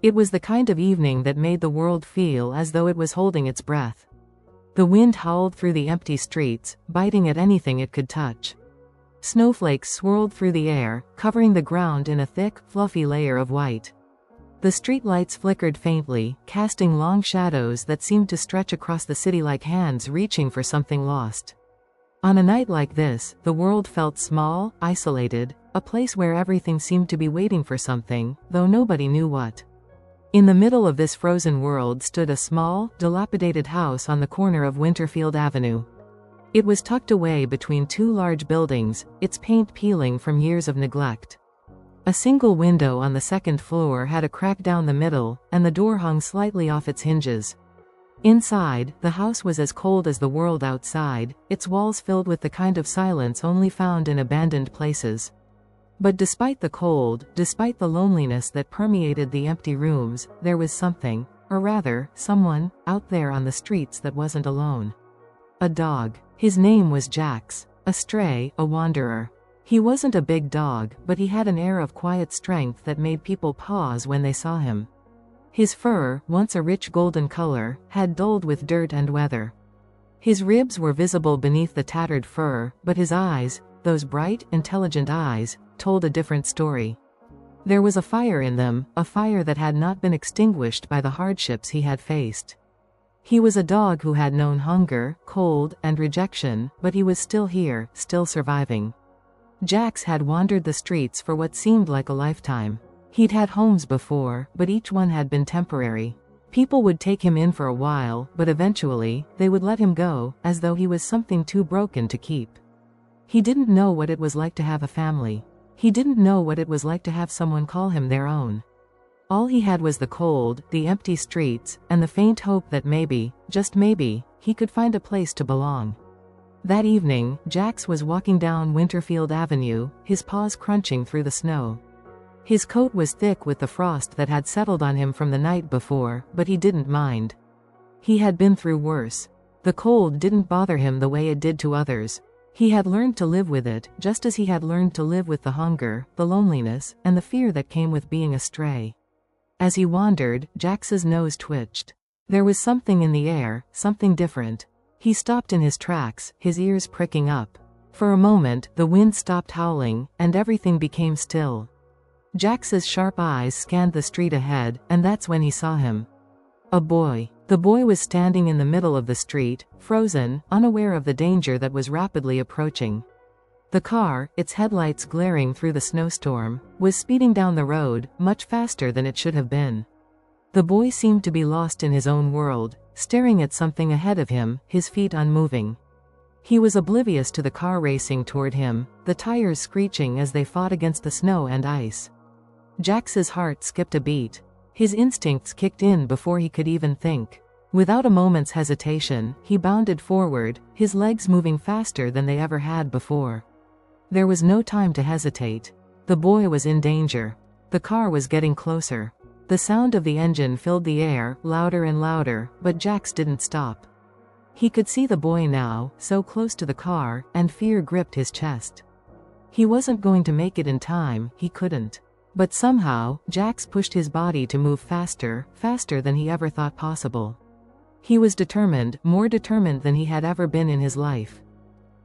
It was the kind of evening that made the world feel as though it was holding its breath. The wind howled through the empty streets, biting at anything it could touch. Snowflakes swirled through the air, covering the ground in a thick, fluffy layer of white. The streetlights flickered faintly, casting long shadows that seemed to stretch across the city like hands reaching for something lost. On a night like this, the world felt small, isolated, a place where everything seemed to be waiting for something, though nobody knew what. In the middle of this frozen world stood a small, dilapidated house on the corner of Winterfield Avenue. It was tucked away between two large buildings, its paint peeling from years of neglect. A single window on the second floor had a crack down the middle, and the door hung slightly off its hinges. Inside, the house was as cold as the world outside, its walls filled with the kind of silence only found in abandoned places. But despite the cold, despite the loneliness that permeated the empty rooms, there was something, or rather, someone, out there on the streets that wasn't alone. A dog. His name was Jax. A stray, a wanderer. He wasn't a big dog, but he had an air of quiet strength that made people pause when they saw him. His fur, once a rich golden color, had dulled with dirt and weather. His ribs were visible beneath the tattered fur, but his eyes, those bright, intelligent eyes, told a different story. There was a fire in them, a fire that had not been extinguished by the hardships he had faced. He was a dog who had known hunger, cold, and rejection, but he was still here, still surviving. Jax had wandered the streets for what seemed like a lifetime. He'd had homes before, but each one had been temporary. People would take him in for a while, but eventually, they would let him go, as though he was something too broken to keep. He didn't know what it was like to have a family. He didn't know what it was like to have someone call him their own. All he had was the cold, the empty streets, and the faint hope that maybe, just maybe, he could find a place to belong. That evening, Jax was walking down Winterfield Avenue, his paws crunching through the snow. His coat was thick with the frost that had settled on him from the night before, but he didn't mind. He had been through worse. The cold didn't bother him the way it did to others. He had learned to live with it, just as he had learned to live with the hunger, the loneliness, and the fear that came with being a stray. As he wandered, Jax's nose twitched. There was something in the air, something different. He stopped in his tracks, his ears pricking up. For a moment, the wind stopped howling, and everything became still. Jax's sharp eyes scanned the street ahead, and that's when he saw him. A boy. The boy was standing in the middle of the street, frozen, unaware of the danger that was rapidly approaching. The car, its headlights glaring through the snowstorm, was speeding down the road, much faster than it should have been. The boy seemed to be lost in his own world, staring at something ahead of him, his feet unmoving. He was oblivious to the car racing toward him, the tires screeching as they fought against the snow and ice. Jax's heart skipped a beat. His instincts kicked in before he could even think. Without a moment's hesitation, he bounded forward, his legs moving faster than they ever had before. There was no time to hesitate. The boy was in danger. The car was getting closer. The sound of the engine filled the air, louder and louder, but Jax didn't stop. He could see the boy now, so close to the car, and fear gripped his chest. He wasn't going to make it in time, he couldn't. But somehow, Jax pushed his body to move faster, faster than he ever thought possible. He was determined, more determined than he had ever been in his life.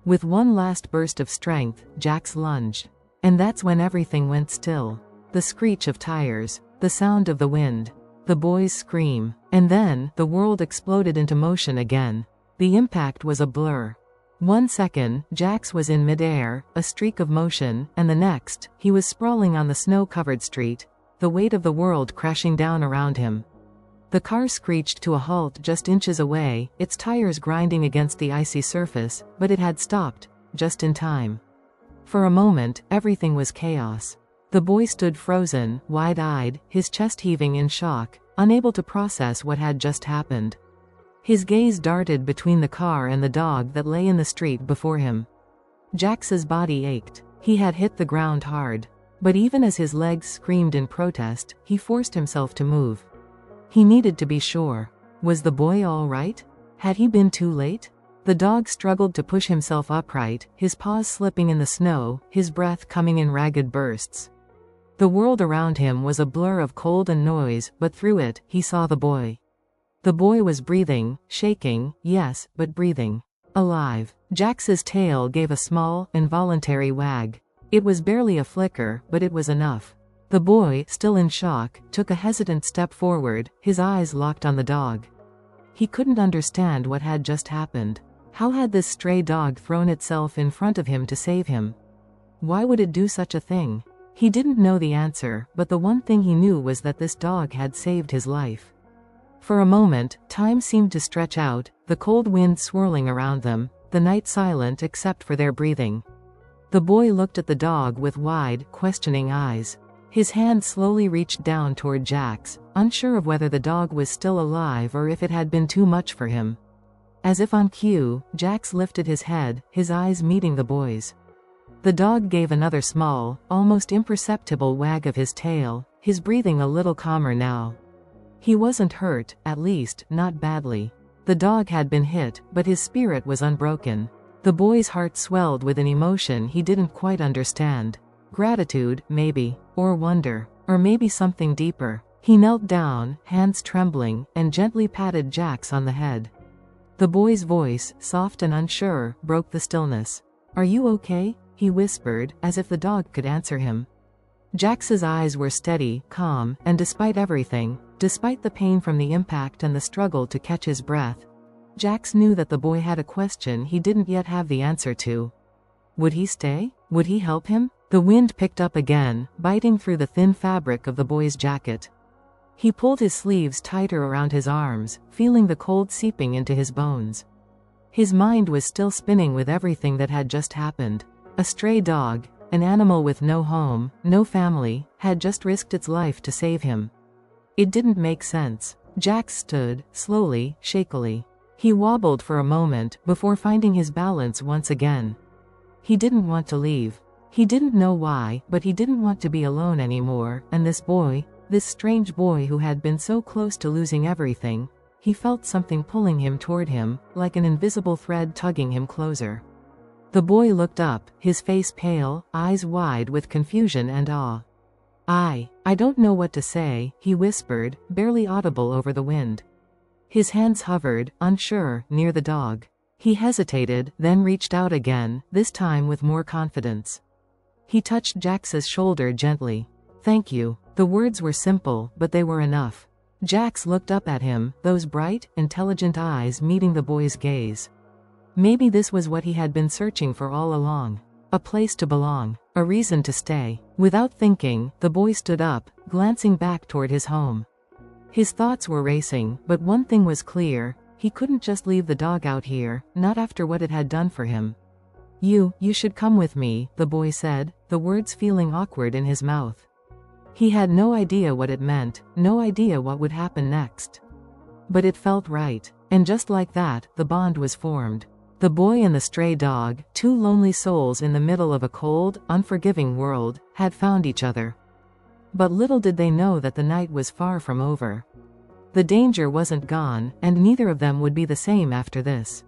With one last burst of strength, Jax lunged. And that's when everything went still. The screech of tires, the sound of the wind, the boy's scream, and then, the world exploded into motion again. The impact was a blur. 1 second, Jax was in midair, a streak of motion, and the next, he was sprawling on the snow-covered street, the weight of the world crashing down around him. The car screeched to a halt just inches away, its tires grinding against the icy surface, but it had stopped, just in time. For a moment, everything was chaos. The boy stood frozen, wide-eyed, his chest heaving in shock, unable to process what had just happened. His gaze darted between the car and the dog that lay in the street before him. Jax's body ached. He had hit the ground hard. But even as his legs screamed in protest, he forced himself to move. He needed to be sure. Was the boy all right? Had he been too late? The dog struggled to push himself upright, his paws slipping in the snow, his breath coming in ragged bursts. The world around him was a blur of cold and noise, but through it, he saw the boy. The boy was breathing, shaking, yes, but breathing. Alive. Jax's tail gave a small, involuntary wag. It was barely a flicker, but it was enough. The boy, still in shock, took a hesitant step forward, his eyes locked on the dog. He couldn't understand what had just happened. How had this stray dog thrown itself in front of him to save him? Why would it do such a thing? He didn't know the answer, but the one thing he knew was that this dog had saved his life. For a moment, time seemed to stretch out, the cold wind swirling around them, the night silent except for their breathing. The boy looked at the dog with wide, questioning eyes. His hand slowly reached down toward Jax, unsure of whether the dog was still alive or if it had been too much for him. As if on cue, Jax lifted his head, his eyes meeting the boy's. The dog gave another small, almost imperceptible wag of his tail, his breathing a little calmer now. He wasn't hurt, at least, not badly. The dog had been hit, but his spirit was unbroken. The boy's heart swelled with an emotion he didn't quite understand. Gratitude, maybe, or wonder, or maybe something deeper. He knelt down, hands trembling, and gently patted Jax on the head. The boy's voice, soft and unsure, broke the stillness. "Are you okay?" he whispered, as if the dog could answer him. Jax's eyes were steady, calm, and despite everything, despite the pain from the impact and the struggle to catch his breath, Jax knew that the boy had a question he didn't yet have the answer to. Would he stay? Would he help him? The wind picked up again, biting through the thin fabric of the boy's jacket. He pulled his sleeves tighter around his arms, feeling the cold seeping into his bones. His mind was still spinning with everything that had just happened. A stray dog, an animal with no home, no family, had just risked its life to save him. It didn't make sense. Jax stood, slowly, shakily. He wobbled for a moment, before finding his balance once again. He didn't want to leave. He didn't know why, but he didn't want to be alone anymore, and this boy, this strange boy who had been so close to losing everything, he felt something pulling him toward him, like an invisible thread tugging him closer. The boy looked up, his face pale, eyes wide with confusion and awe. I don't know what to say," he whispered, barely audible over the wind. His hands hovered, unsure, near the dog. He hesitated, then reached out again, this time with more confidence. He touched Jax's shoulder gently. "Thank you." The words were simple, but they were enough. Jax looked up at him, those bright, intelligent eyes meeting the boy's gaze. Maybe this was what he had been searching for all along. A place to belong. A reason to stay. Without thinking, the boy stood up, glancing back toward his home. His thoughts were racing, but one thing was clear. He couldn't just leave the dog out here, not after what it had done for him. You should come with me," the boy said, the words feeling awkward in his mouth. He had no idea what it meant, no idea what would happen next. But it felt right, and just like that, the bond was formed. The boy and the stray dog, two lonely souls in the middle of a cold, unforgiving world, had found each other. But little did they know that the night was far from over. The danger wasn't gone, and neither of them would be the same after this.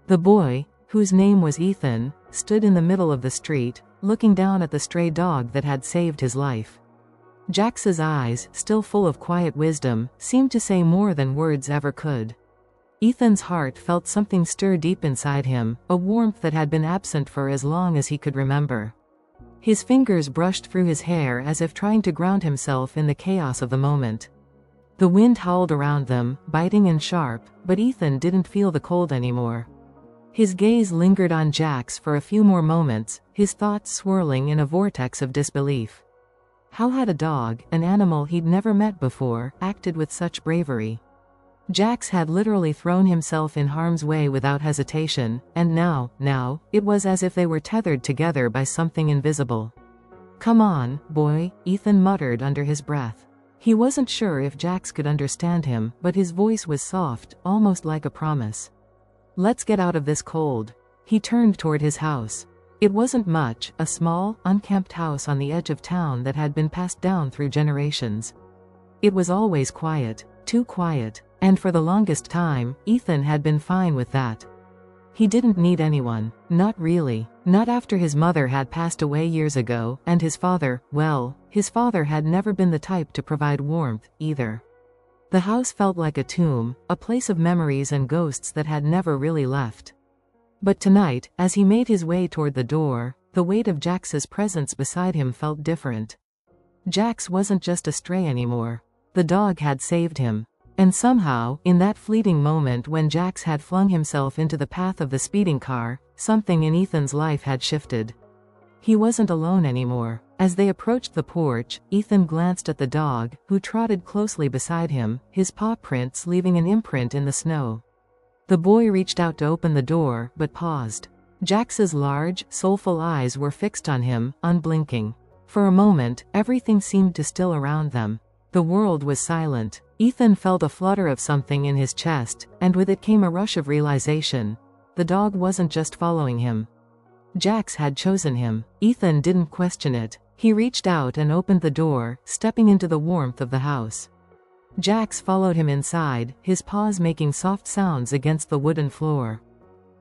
The boy, whose name was Ethan, stood in the middle of the street, looking down at the stray dog that had saved his life. Jax's eyes, still full of quiet wisdom, seemed to say more than words ever could. Ethan's heart felt something stir deep inside him, a warmth that had been absent for as long as he could remember. His fingers brushed through his hair as if trying to ground himself in the chaos of the moment. The wind howled around them, biting and sharp, but Ethan didn't feel the cold anymore. His gaze lingered on Jax for a few more moments, his thoughts swirling in a vortex of disbelief. How had a dog, an animal he'd never met before, acted with such bravery? Jax had literally thrown himself in harm's way without hesitation, and now, it was as if they were tethered together by something invisible. "Come on, boy," Ethan muttered under his breath. He wasn't sure if Jax could understand him, but his voice was soft, almost like a promise. "Let's get out of this cold." He turned toward his house. It wasn't much, a small, unkempt house on the edge of town that had been passed down through generations. It was always quiet, too quiet, and for the longest time, Ethan had been fine with that. He didn't need anyone, not really. Not after his mother had passed away years ago, and his father, well, his father had never been the type to provide warmth, either. The house felt like a tomb, a place of memories and ghosts that had never really left. But tonight, as he made his way toward the door, the weight of Jax's presence beside him felt different. Jax wasn't just a stray anymore. The dog had saved him. And somehow, in that fleeting moment when Jax had flung himself into the path of the speeding car, something in Ethan's life had shifted. He wasn't alone anymore. As they approached the porch, Ethan glanced at the dog, who trotted closely beside him, his paw prints leaving an imprint in the snow. The boy reached out to open the door, but paused. Jax's large, soulful eyes were fixed on him, unblinking. For a moment, everything seemed to still around them. The world was silent. Ethan felt a flutter of something in his chest, and with it came a rush of realization. The dog wasn't just following him. Jax had chosen him. Ethan didn't question it. He reached out and opened the door, stepping into the warmth of the house. Jax followed him inside, his paws making soft sounds against the wooden floor.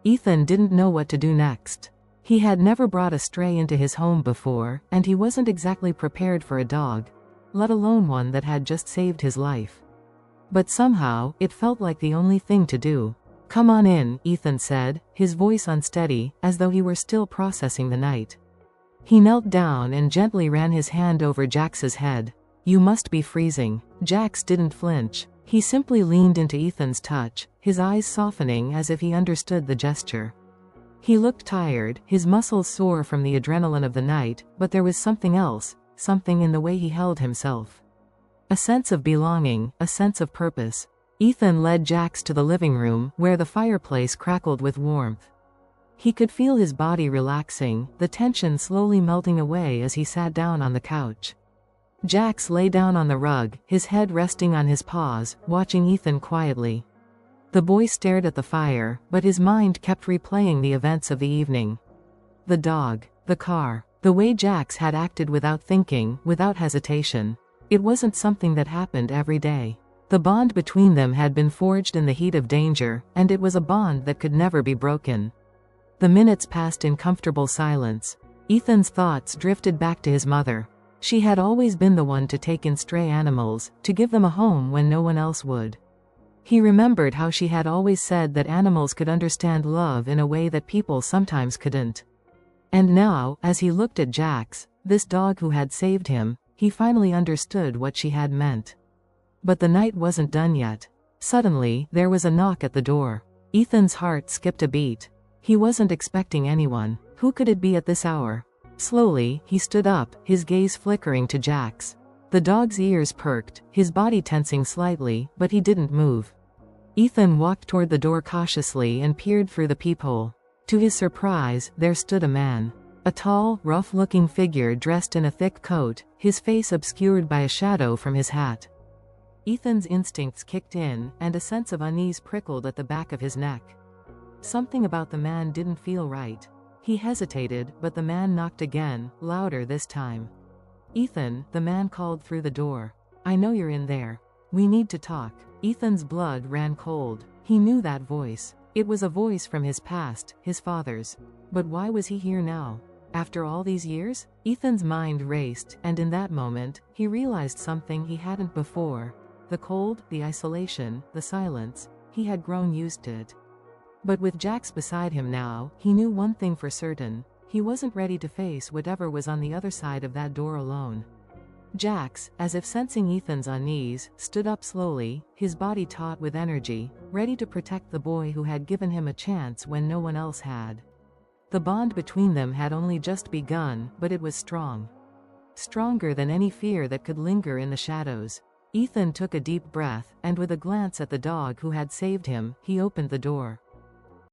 Ethan didn't know what to do next. He had never brought a stray into his home before, and he wasn't exactly prepared for a dog, let alone one that had just saved his life. But somehow, it felt like the only thing to do. "Come on in," Ethan said, his voice unsteady, as though he were still processing the night. He knelt down and gently ran his hand over Jax's head. "You must be freezing." Jax didn't flinch. He simply leaned into Ethan's touch, his eyes softening as if he understood the gesture. He looked tired, his muscles sore from the adrenaline of the night, but there was something else, something in the way he held himself. A sense of belonging, a sense of purpose. Ethan led Jax to the living room, where the fireplace crackled with warmth. He could feel his body relaxing, the tension slowly melting away as he sat down on the couch. Jax lay down on the rug, his head resting on his paws, watching Ethan quietly. The boy stared at the fire, but his mind kept replaying the events of the evening. The dog, the car, the way Jax had acted without thinking, without hesitation. It wasn't something that happened every day. The bond between them had been forged in the heat of danger, and it was a bond that could never be broken. The minutes passed in comfortable silence. Ethan's thoughts drifted back to his mother. She had always been the one to take in stray animals, to give them a home when no one else would. He remembered how she had always said that animals could understand love in a way that people sometimes couldn't. And now, as he looked at Jax, this dog who had saved him, he finally understood what she had meant. But the night wasn't done yet. Suddenly, there was a knock at the door. Ethan's heart skipped a beat. He wasn't expecting anyone. Who could it be at this hour? Slowly, he stood up, his gaze flickering to Jax. The dog's ears perked, his body tensing slightly, but he didn't move. Ethan walked toward the door cautiously and peered through the peephole. To his surprise, there stood a man. A tall, rough-looking figure dressed in a thick coat, his face obscured by a shadow from his hat. Ethan's instincts kicked in, and a sense of unease prickled at the back of his neck. Something about the man didn't feel right. He hesitated, but the man knocked again, louder this time. "Ethan," the man called through the door. "I know you're in there. We need to talk." Ethan's blood ran cold. He knew that voice. It was a voice from his past, his father's. But why was he here now? After all these years? Ethan's mind raced, and in that moment, he realized something he hadn't before. The cold, the isolation, the silence. He had grown used to it. But with Jax beside him now, he knew one thing for certain. He wasn't ready to face whatever was on the other side of that door alone. Jax, as if sensing Ethan's unease, stood up slowly, his body taut with energy, ready to protect the boy who had given him a chance when no one else had. The bond between them had only just begun, but it was strong. Stronger than any fear that could linger in the shadows. Ethan took a deep breath, and with a glance at the dog who had saved him, he opened the door.